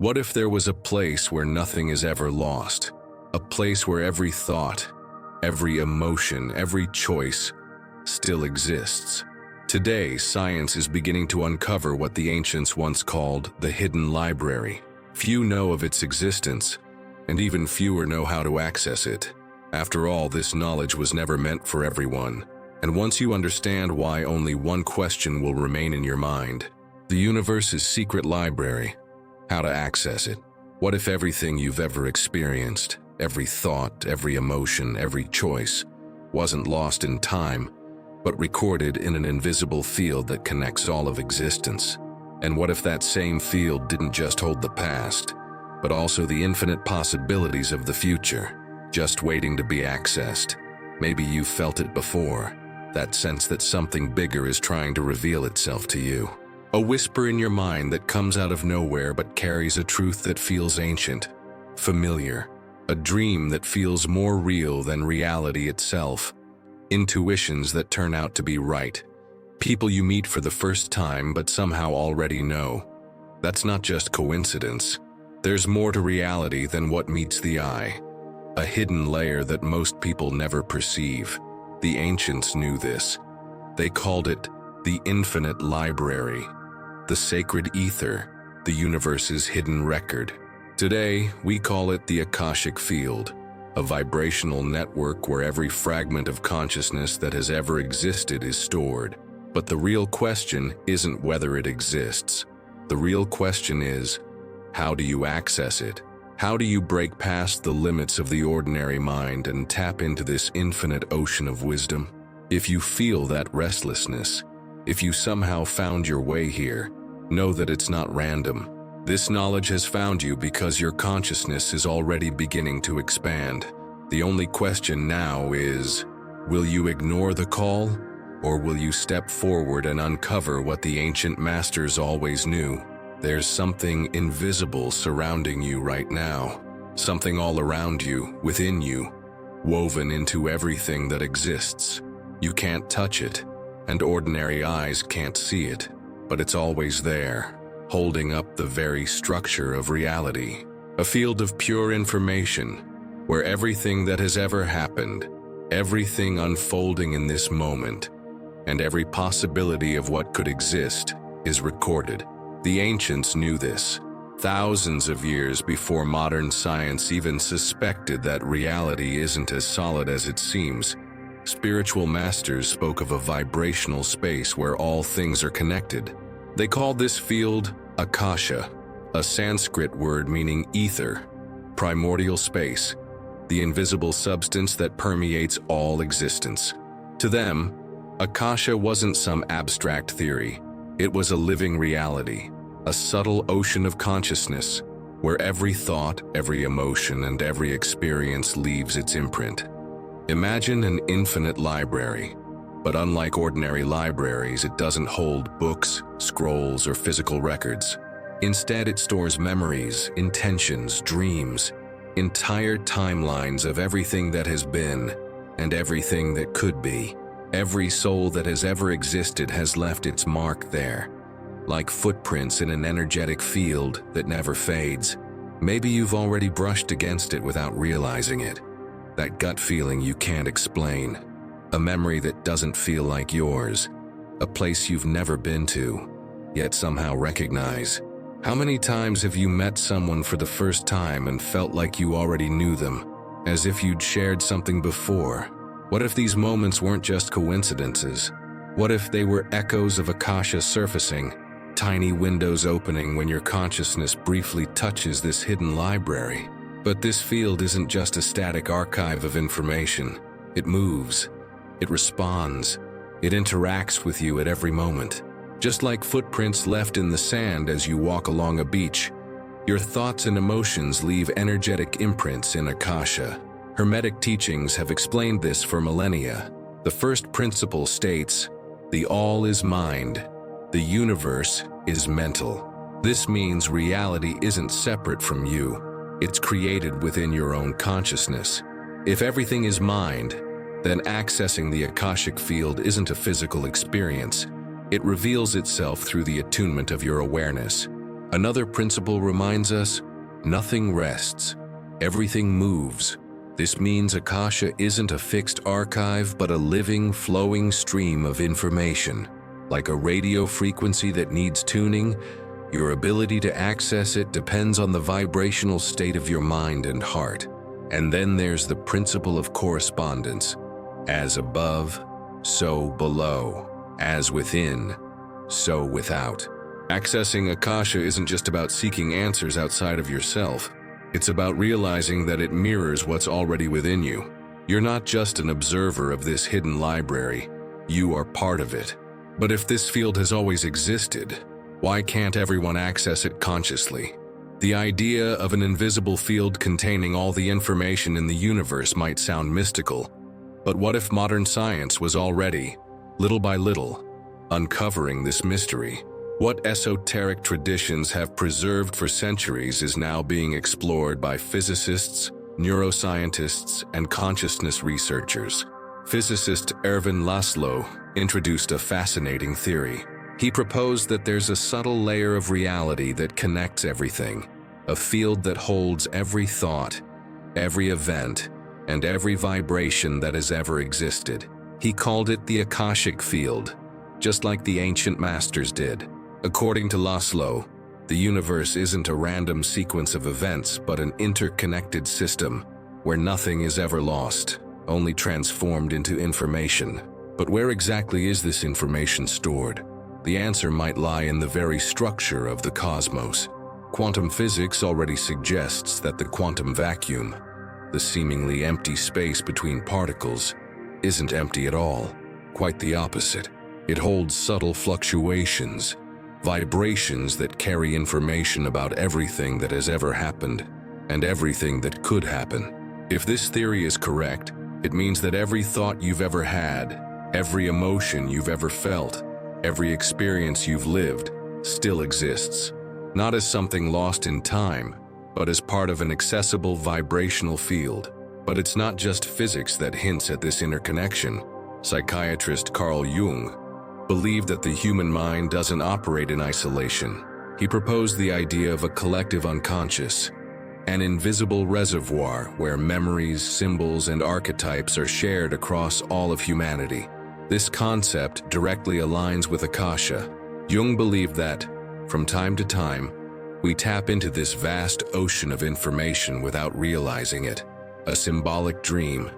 What if there was a place where nothing is ever lost? A place where every thought, every emotion, every choice still exists. Today, science is beginning to uncover what the ancients once called the hidden library. Few know of its existence, and even fewer know how to access it. After all, this knowledge was never meant for everyone. And once you understand why, only one question will remain in your mind: the universe's secret library. How to access it? What if everything you've ever experienced, every thought, every emotion, every choice, wasn't lost in time, but recorded in an invisible field that connects all of existence? And what if that same field didn't just hold the past, but also the infinite possibilities of the future, just waiting to be accessed? Maybe you've felt it before, that sense that something bigger is trying to reveal itself to you. A whisper in your mind that comes out of nowhere but carries a truth that feels ancient, familiar. A dream that feels more real than reality itself. Intuitions that turn out to be right. People you meet for the first time but somehow already know. That's not just coincidence. There's more to reality than what meets the eye. A hidden layer that most people never perceive. The ancients knew this. They called it the infinite library, the sacred ether, the universe's hidden record. Today, we call it the Akashic Field, a vibrational network where every fragment of consciousness that has ever existed is stored. But the real question isn't whether it exists. The real question is, how do you access it? How do you break past the limits of the ordinary mind and tap into this infinite ocean of wisdom? If you feel that restlessness, if you somehow found your way here, know that it's not random. This knowledge has found you because your consciousness is already beginning to expand. The only question now is, will you ignore the call, or will you step forward and uncover what the ancient masters always knew? There's something invisible surrounding you right now, something all around you, within you, woven into everything that exists. You can't touch it, and ordinary eyes can't see it, but it's always there, holding up the very structure of reality. A field of pure information, where everything that has ever happened, everything unfolding in this moment, and every possibility of what could exist is recorded. The ancients knew this, thousands of years before modern science even suspected that reality isn't as solid as it seems. Spiritual masters spoke of a vibrational space where all things are connected. They called this field Akasha, a Sanskrit word meaning ether, primordial space, the invisible substance that permeates all existence. To them, Akasha wasn't some abstract theory. It was a living reality, a subtle ocean of consciousness, where every thought, every emotion, and every experience leaves its imprint. Imagine an infinite library, but unlike ordinary libraries, it doesn't hold books, scrolls, or physical records. Instead, it stores memories, intentions, dreams, entire timelines of everything that has been and everything that could be. Every soul that has ever existed has left its mark there, like footprints in an energetic field that never fades. Maybe you've already brushed against it without realizing it. That gut feeling you can't explain. A memory that doesn't feel like yours. A place you've never been to, yet somehow recognize. How many times have you met someone for the first time and felt like you already knew them, as if you'd shared something before? What if these moments weren't just coincidences? What if they were echoes of Akasha surfacing, tiny windows opening when your consciousness briefly touches this hidden library? But this field isn't just a static archive of information. It moves, it responds, it interacts with you at every moment. Just like footprints left in the sand as you walk along a beach, your thoughts and emotions leave energetic imprints in Akasha. Hermetic teachings have explained this for millennia. The first principle states, the all is mind, the universe is mental. This means reality isn't separate from you, it's created within your own consciousness. If everything is mind, then accessing the Akashic Field isn't a physical experience. It reveals itself through the attunement of your awareness. Another principle reminds us, nothing rests. Everything moves. This means Akasha isn't a fixed archive, but a living, flowing stream of information. Like a radio frequency that needs tuning, your ability to access it depends on the vibrational state of your mind and heart. And then there's the principle of correspondence. As above, so below. As within, so without. Accessing Akasha isn't just about seeking answers outside of yourself. It's about realizing that it mirrors what's already within you. You're not just an observer of this hidden library. You are part of it. But if this field has always existed, why can't everyone access it consciously? The idea of an invisible field containing all the information in the universe might sound mystical. But what if modern science was already, little by little, uncovering this mystery? What esoteric traditions have preserved for centuries is now being explored by physicists, neuroscientists, and consciousness researchers. Physicist Ervin Laszlo introduced a fascinating theory. He proposed that there's a subtle layer of reality that connects everything, a field that holds every thought, every event, and every vibration that has ever existed. He called it the Akashic Field, just like the ancient masters did. According to Laszlo, the universe isn't a random sequence of events, but an interconnected system where nothing is ever lost, only transformed into information. But where exactly is this information stored? The answer might lie in the very structure of the cosmos. Quantum physics already suggests that the quantum vacuum, the seemingly empty space between particles, isn't empty at all. Quite the opposite. It holds subtle fluctuations, vibrations that carry information about everything that has ever happened and everything that could happen. If this theory is correct, it means that every thought you've ever had, every emotion you've ever felt, every experience you've lived still exists, not as something lost in time, but as part of an accessible vibrational field. But it's not just physics that hints at this interconnection. Psychiatrist Carl Jung believed that the human mind doesn't operate in isolation. He proposed the idea of a collective unconscious, an invisible reservoir where memories, symbols, and archetypes are shared across all of humanity. This concept directly aligns with Akasha. Jung believed that, from time to time, we tap into this vast ocean of information without realizing it. A symbolic dream,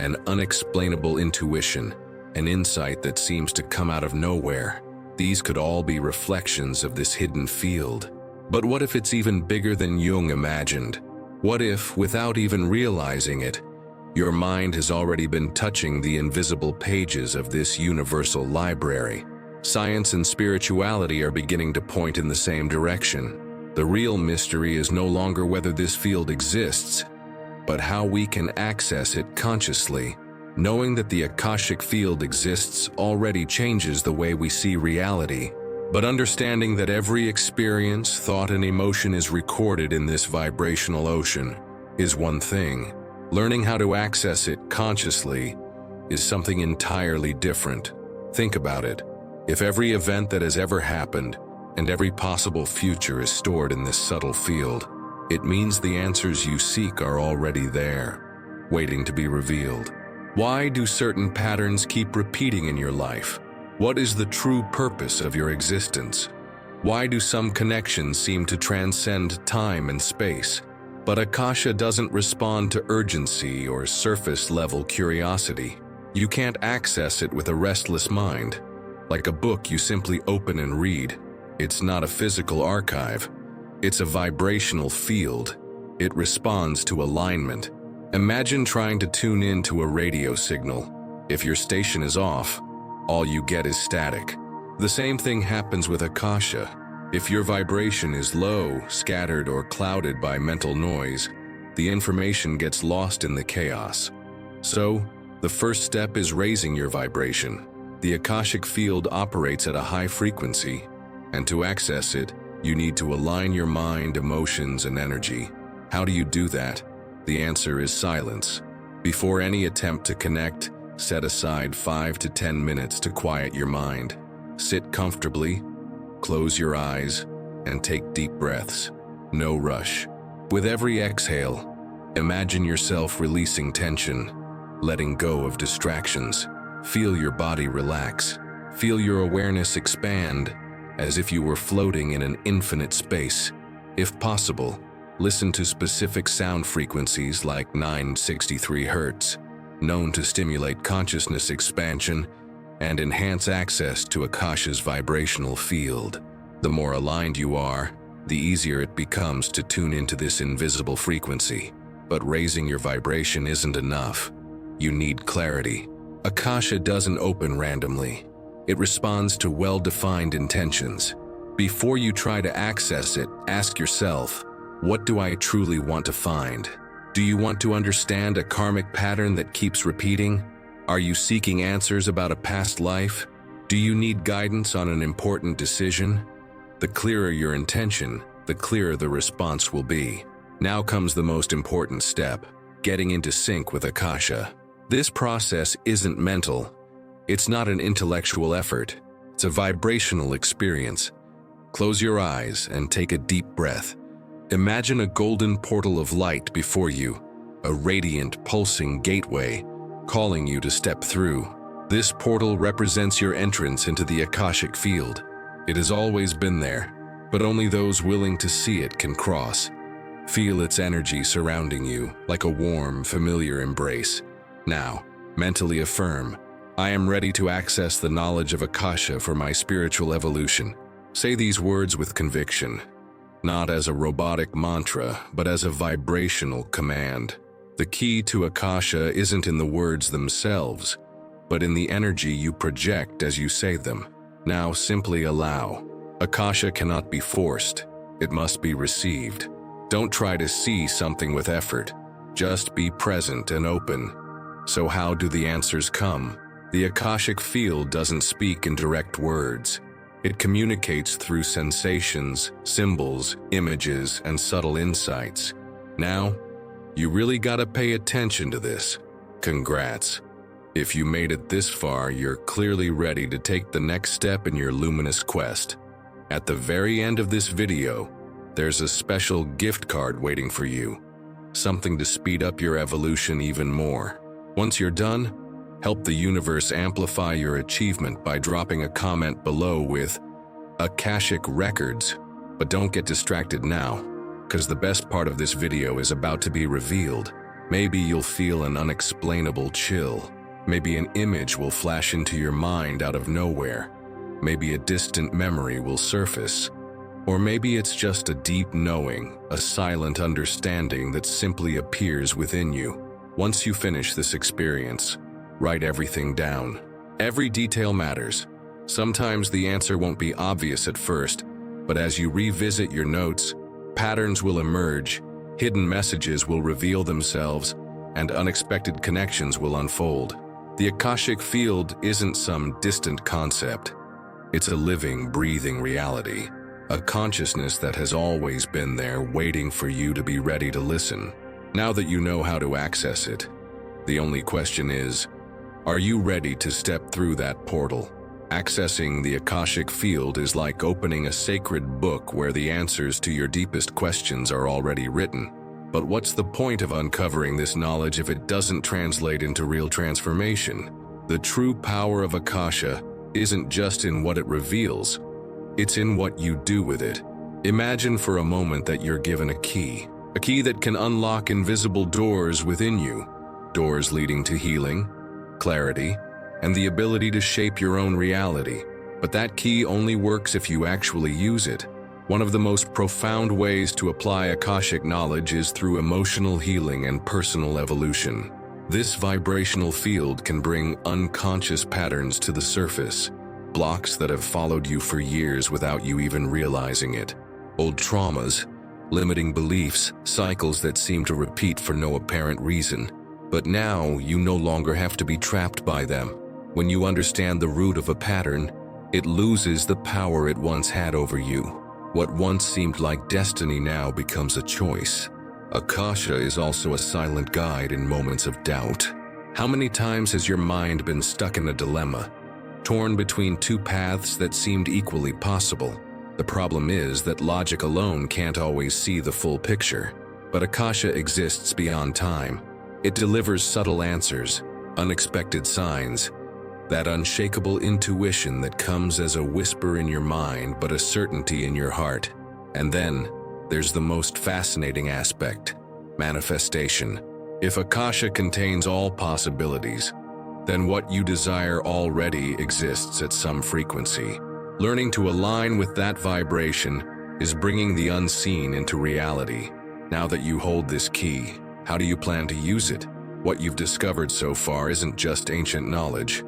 an unexplainable intuition, an insight that seems to come out of nowhere. These could all be reflections of this hidden field. But what if it's even bigger than Jung imagined? What if, without even realizing it, your mind has already been touching the invisible pages of this universal library? Science and spirituality are beginning to point in the same direction. The real mystery is no longer whether this field exists, but how we can access it consciously. Knowing that the Akashic Field exists already changes the way we see reality. But understanding that every experience, thought, and emotion is recorded in this vibrational ocean is one thing. Learning how to access it consciously is something entirely different. Think about it. If every event that has ever happened and every possible future is stored in this subtle field, it means the answers you seek are already there, waiting to be revealed. Why do certain patterns keep repeating in your life? What is the true purpose of your existence? Why do some connections seem to transcend time and space? But Akasha doesn't respond to urgency or surface-level curiosity. You can't access it with a restless mind. Like a book you simply open and read. It's not a physical archive. It's a vibrational field. It responds to alignment. Imagine trying to tune in to a radio signal. If your station is off, all you get is static. The same thing happens with Akasha. If your vibration is low, scattered, or clouded by mental noise, the information gets lost in the chaos. So, the first step is raising your vibration. The Akashic Field operates at a high frequency, and to access it, you need to align your mind, emotions, and energy. How do you do that? The answer is silence. Before any attempt to connect, set aside 5 to 10 minutes to quiet your mind. Sit comfortably, close your eyes, and take deep breaths. No rush. With every exhale, imagine yourself releasing tension, letting go of distractions. Feel your body relax. Feel your awareness expand, as if you were floating in an infinite space. If possible, listen to specific sound frequencies like 963 Hz, known to stimulate consciousness expansion and enhance access to Akasha's vibrational field. The more aligned you are, the easier it becomes to tune into this invisible frequency. But raising your vibration isn't enough. You need clarity. Akasha doesn't open randomly. It responds to well-defined intentions. Before you try to access it, ask yourself, what do I truly want to find? Do you want to understand a karmic pattern that keeps repeating? Are you seeking answers about a past life? Do you need guidance on an important decision? The clearer your intention, the clearer the response will be. Now comes the most important step, getting into sync with Akasha. This process isn't mental. It's not an intellectual effort. It's a vibrational experience. Close your eyes and take a deep breath. Imagine a golden portal of light before you, a radiant, pulsing gateway, calling you to step through. This portal represents your entrance into the Akashic Field. It has always been there, but only those willing to see it can cross. Feel its energy surrounding you, like a warm, familiar embrace. Now, mentally affirm, I am ready to access the knowledge of Akasha for my spiritual evolution. Say these words with conviction, not as a robotic mantra, but as a vibrational command. The key to Akasha isn't in the words themselves, but in the energy you project as you say them. Now simply allow. Akasha cannot be forced. It must be received. Don't try to see something with effort. Just be present and open. So how do the answers come? The Akashic Field doesn't speak in direct words. It communicates through sensations, symbols, images, and subtle insights. Now, you really gotta pay attention to this. Congrats. If you made it this far, you're clearly ready to take the next step in your luminous quest. At the very end of this video, there's a special gift card waiting for you. Something to speed up your evolution even more. Once you're done, help the universe amplify your achievement by dropping a comment below with Akashic Records. But don't get distracted now, because the best part of this video is about to be revealed. Maybe you'll feel an unexplainable chill. Maybe an image will flash into your mind out of nowhere. Maybe a distant memory will surface. Or maybe it's just a deep knowing, a silent understanding that simply appears within you. Once you finish this experience, write everything down. Every detail matters. Sometimes the answer won't be obvious at first, but as you revisit your notes, patterns will emerge, hidden messages will reveal themselves, and unexpected connections will unfold. The Akashic Field isn't some distant concept. It's a living, breathing reality, a consciousness that has always been there waiting for you to be ready to listen. Now that you know how to access it, the only question is, are you ready to step through that portal? Accessing the Akashic Field is like opening a sacred book where the answers to your deepest questions are already written. But what's the point of uncovering this knowledge if it doesn't translate into real transformation? The true power of Akasha isn't just in what it reveals, it's in what you do with it. Imagine for a moment that you're given a key that can unlock invisible doors within you, doors leading to healing, clarity, and the ability to shape your own reality. But that key only works if you actually use it. One of the most profound ways to apply Akashic knowledge is through emotional healing and personal evolution. This vibrational field can bring unconscious patterns to the surface, blocks that have followed you for years without you even realizing it. Old traumas, limiting beliefs, cycles that seem to repeat for no apparent reason. But now you no longer have to be trapped by them. When you understand the root of a pattern, it loses the power it once had over you. What once seemed like destiny now becomes a choice. Akasha is also a silent guide in moments of doubt. How many times has your mind been stuck in a dilemma, torn between two paths that seemed equally possible? The problem is that logic alone can't always see the full picture. But Akasha exists beyond time. It delivers subtle answers, unexpected signs, that unshakable intuition that comes as a whisper in your mind but a certainty in your heart. And then, there's the most fascinating aspect: manifestation. If Akasha contains all possibilities, then what you desire already exists at some frequency. Learning to align with that vibration is bringing the unseen into reality. Now that you hold this key, how do you plan to use it? What you've discovered so far isn't just ancient knowledge.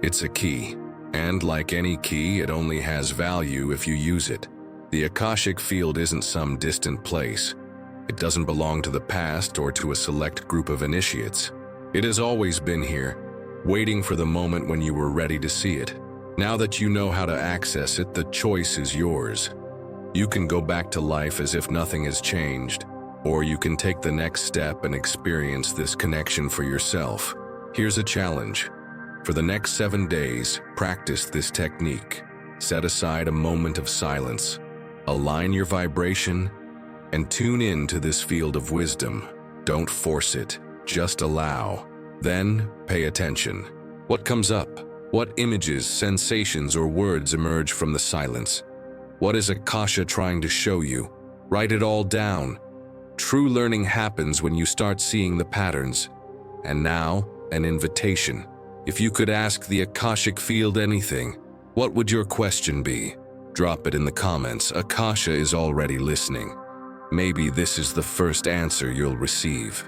It's a key, and like any key, it only has value if you use it. The Akashic Field isn't some distant place. It doesn't belong to the past or to a select group of initiates. It has always been here, waiting for the moment when you were ready to see it. Now that you know how to access it, the choice is yours. You can go back to life as if nothing has changed, or you can take the next step and experience this connection for yourself. Here's a challenge. For the next 7 days, practice this technique. Set aside a moment of silence. Align your vibration and tune in to this field of wisdom. Don't force it, just allow. Then, pay attention. What comes up? What images, sensations, or words emerge from the silence? What is Akasha trying to show you? Write it all down. True learning happens when you start seeing the patterns. And now, an invitation. If you could ask the Akashic Field anything, what would your question be? Drop it in the comments. Akasha is already listening. Maybe this is the first answer you'll receive.